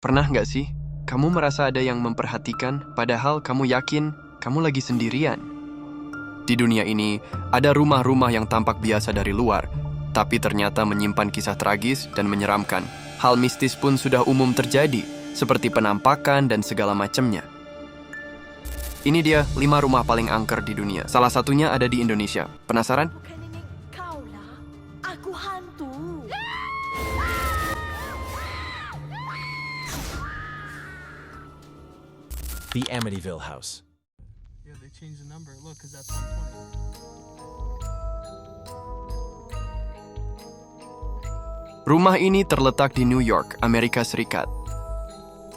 Pernah nggak sih, kamu merasa ada yang memperhatikan, padahal kamu yakin kamu lagi sendirian? Di dunia ini, ada rumah-rumah yang tampak biasa dari luar, tapi ternyata menyimpan kisah tragis dan menyeramkan. Hal mistis pun sudah umum terjadi, seperti penampakan dan segala macamnya. Ini dia 5 rumah paling angker di dunia. Salah satunya ada di Indonesia. Penasaran? Bukan nenek kau lah. Aku hantu. The Amityville House. Yeah, they changed the number. Look, because that's 120. Rumah ini terletak di New York, Amerika Serikat.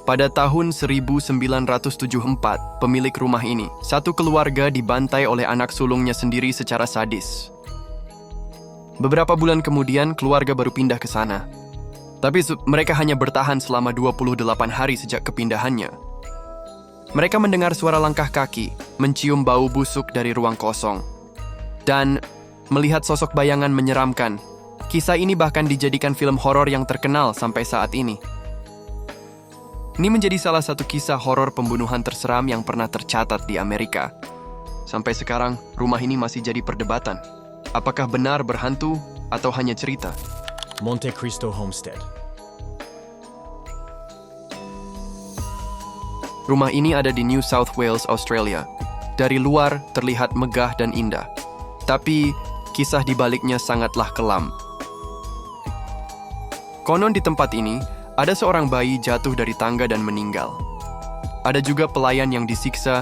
Pada tahun 1974, pemilik rumah ini, satu keluarga dibantai oleh anak sulungnya sendiri secara sadis. Beberapa bulan kemudian, keluarga baru pindah ke sana. Tapi mereka hanya bertahan selama 28 hari sejak kepindahannya. Mereka mendengar suara langkah kaki, mencium bau busuk dari ruang kosong, dan melihat sosok bayangan menyeramkan. Kisah ini bahkan dijadikan film horor yang terkenal sampai saat ini. Ini menjadi salah satu kisah horor pembunuhan terseram yang pernah tercatat di Amerika. Sampai sekarang, rumah ini masih jadi perdebatan. Apakah benar berhantu atau hanya cerita? Monte Cristo Homestead. Rumah ini ada di New South Wales, Australia. Dari luar terlihat megah dan indah. Tapi, kisah di baliknya sangatlah kelam. Konon di tempat ini, ada seorang bayi jatuh dari tangga dan meninggal. Ada juga pelayan yang disiksa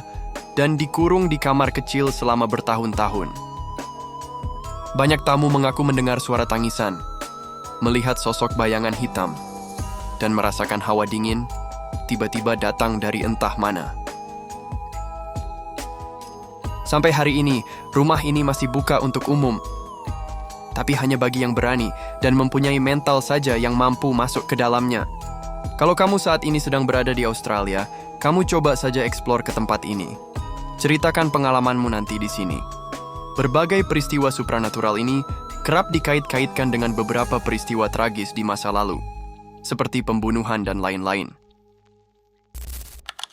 dan dikurung di kamar kecil selama bertahun-tahun. Banyak tamu mengaku mendengar suara tangisan, melihat sosok bayangan hitam, dan merasakan hawa dingin tiba-tiba datang dari entah mana. Sampai hari ini, rumah ini masih buka untuk umum, tapi hanya bagi yang berani dan mempunyai mental saja yang mampu masuk ke dalamnya. Kalau kamu saat ini sedang berada di Australia, kamu coba saja eksplor ke tempat ini. Ceritakan pengalamanmu nanti di sini. Berbagai peristiwa supranatural ini kerap dikait-kaitkan dengan beberapa peristiwa tragis di masa lalu, seperti pembunuhan dan lain-lain.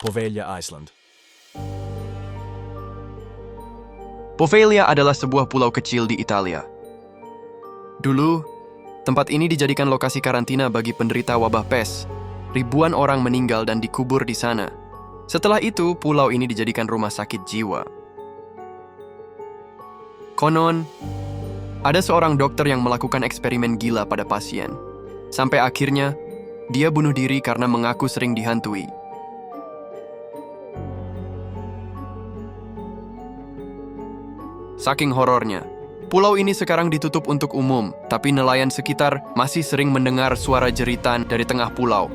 Poveglia, Iceland. Poveglia adalah sebuah pulau kecil di Italia. Dulu, tempat ini dijadikan lokasi karantina bagi penderita wabah pes. Ribuan orang meninggal dan dikubur di sana. Setelah itu, pulau ini dijadikan rumah sakit jiwa. Konon, ada seorang dokter yang melakukan eksperimen gila pada pasien. Sampai akhirnya, dia bunuh diri karena mengaku sering dihantui. Saking horornya, pulau ini sekarang ditutup untuk umum, tapi nelayan sekitar masih sering mendengar suara jeritan dari tengah pulau.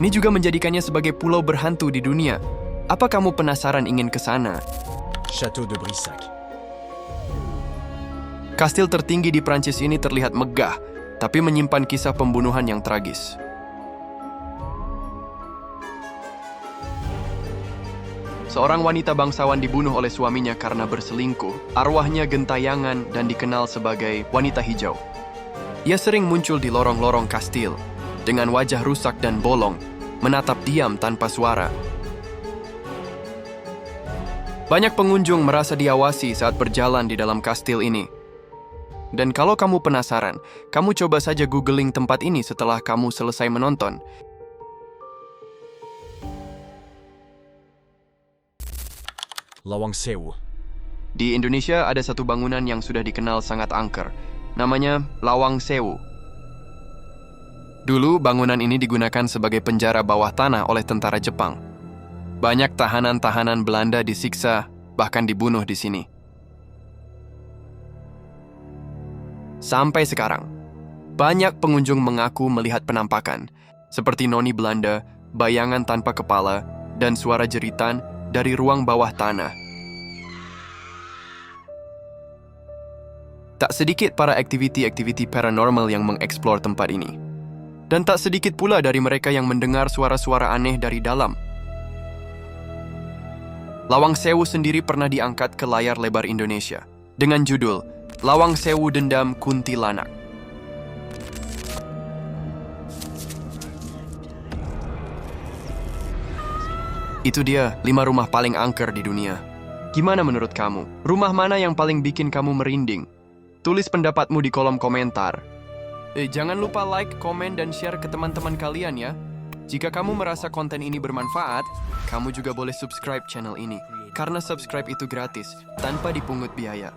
Ini juga menjadikannya sebagai pulau berhantu di dunia. Apa kamu penasaran ingin ke sana? Château de Brissac. Kastil tertinggi di Prancis ini terlihat megah, tapi menyimpan kisah pembunuhan yang tragis. Seorang wanita bangsawan dibunuh oleh suaminya karena berselingkuh. Arwahnya gentayangan dan dikenal sebagai wanita hijau. Ia sering muncul di lorong-lorong kastil, dengan wajah rusak dan bolong, menatap diam tanpa suara. Banyak pengunjung merasa diawasi saat berjalan di dalam kastil ini. Dan kalau kamu penasaran, kamu coba saja googling tempat ini setelah kamu selesai menonton. Lawang Sewu. Di Indonesia ada satu bangunan yang sudah dikenal sangat angker. Namanya Lawang Sewu. Dulu bangunan ini digunakan sebagai penjara bawah tanah oleh tentara Jepang. Banyak tahanan-tahanan Belanda disiksa, bahkan dibunuh di sini. Sampai sekarang, banyak pengunjung mengaku melihat penampakan, seperti noni Belanda, bayangan tanpa kepala, dan suara jeritan dari ruang bawah tanah. Tak sedikit para aktiviti-aktiviti paranormal yang mengeksplor tempat ini. Dan tak sedikit pula dari mereka yang mendengar suara-suara aneh dari dalam. Lawang Sewu sendiri pernah diangkat ke layar lebar Indonesia dengan judul Lawang Sewu Dendam Kuntilanak. Itu dia 5 rumah paling angker di dunia. Gimana menurut kamu? Rumah mana yang paling bikin kamu merinding? Tulis pendapatmu di kolom komentar. Jangan lupa like, komen, dan share ke teman-teman kalian ya. Jika kamu merasa konten ini bermanfaat, kamu juga boleh subscribe channel ini. Karena subscribe itu gratis, tanpa dipungut biaya.